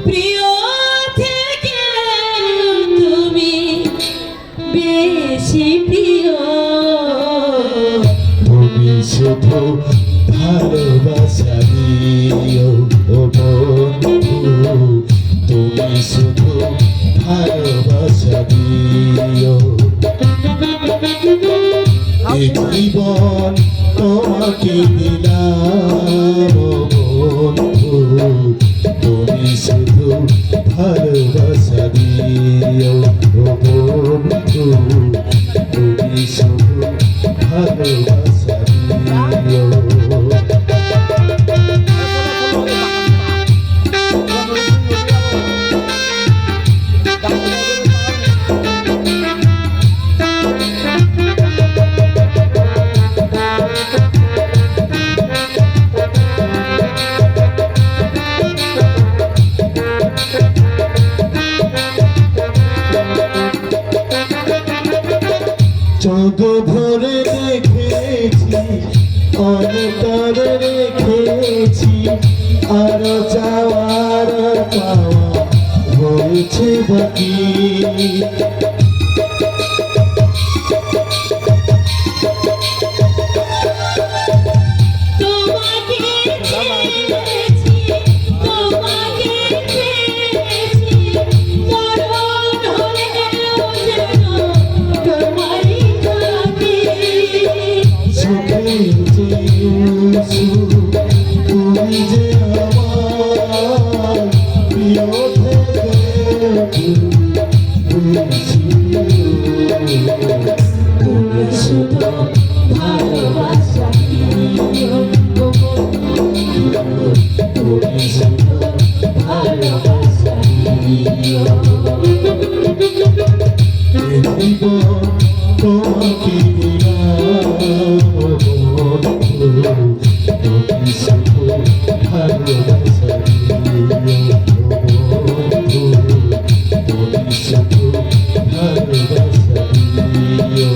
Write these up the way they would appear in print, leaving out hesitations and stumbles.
প্রিয় থেকে তুমি বেশি প্রিয়, তুমি শুধু ভালোবাসা দিও ও বন্ধু, তুমি শুধু ভালোবাসা দিও। এই জীবন তোমাকে দিলাম ও বন্ধু, তুমি শুধু ভালোবাসা দিও ও বন্ধু, তুমি শুধু ভালোবাসা দিও। চোখ ভরে দেখেছি, অন্তর রেখেছি, আরো চাওয়ার পাওয়া হয়েছে বাকি। তুমি যে আমার প্রিয় থেকে তুমি শুধু ভালোবাসা দিও, তুমি শুধু ভালোবাসা দিও। তোমাকে তুমি শুধু ভালোবাসা দিও, তুমি শুধু ভালোবাসা দিও।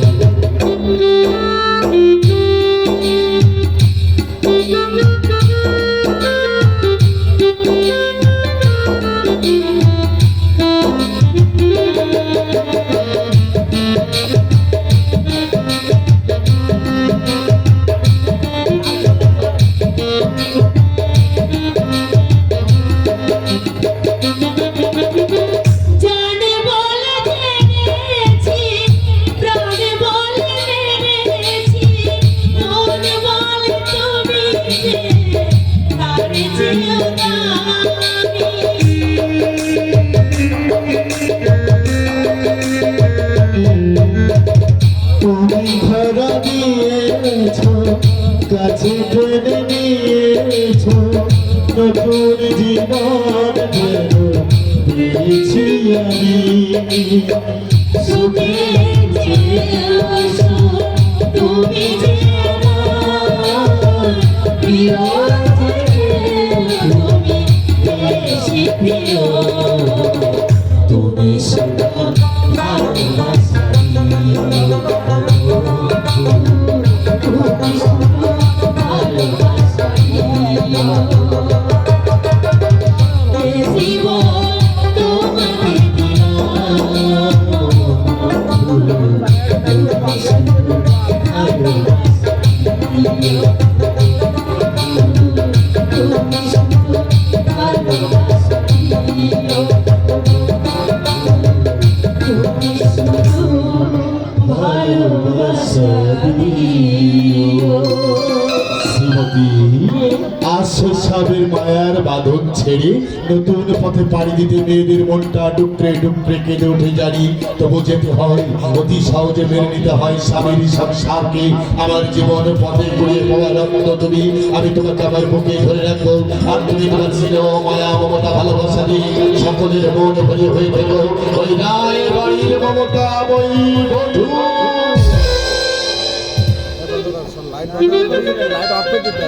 তুমি ধরা দিয়েছ, কাছে টেনে নিয়েছ, নতুন জীবন পেয়েছি আমি। সুখে তুমি যে আমার প্রিয় থেকে তুমি বেশি প্রিয়, তুমি শুধু ভালোবাসা দিও, তুমি শুধু ভালোবাসা দিও। এই জীবন তোমাকে দিলাম, তুমি শুধু ভালোবাসা দিও, তুমি শুধু ভালোবাসা দিও, তুমি শুধু ভালোবাসা দিও। শ্রীমতী, আসো সবের মায়ার বাঁধন ছেড়ে নতুন পথে পাড়ি দিতে মেয়েদের মনটা ডুকরে ডুকরে কেঁদে উঠে জানি, তবু যেতে হয় অতি সহজে মেনে নিতে হয় স্বামীর সংসারকে। আমার জীবন পথে ঘুরিয়ে পাওয়া রত্ন তুমি, আমি তোমাকে আমার বুকে ধরে রাখবো, আর তুমি তোমার স্নেহ মায়া মমতা ভালোবাসা দিয়ে সকলের মন ভরে হয়ে থেকো ওই রায় বাড়ির মমতা ওই বধূ। লাইট অফ করে দিতে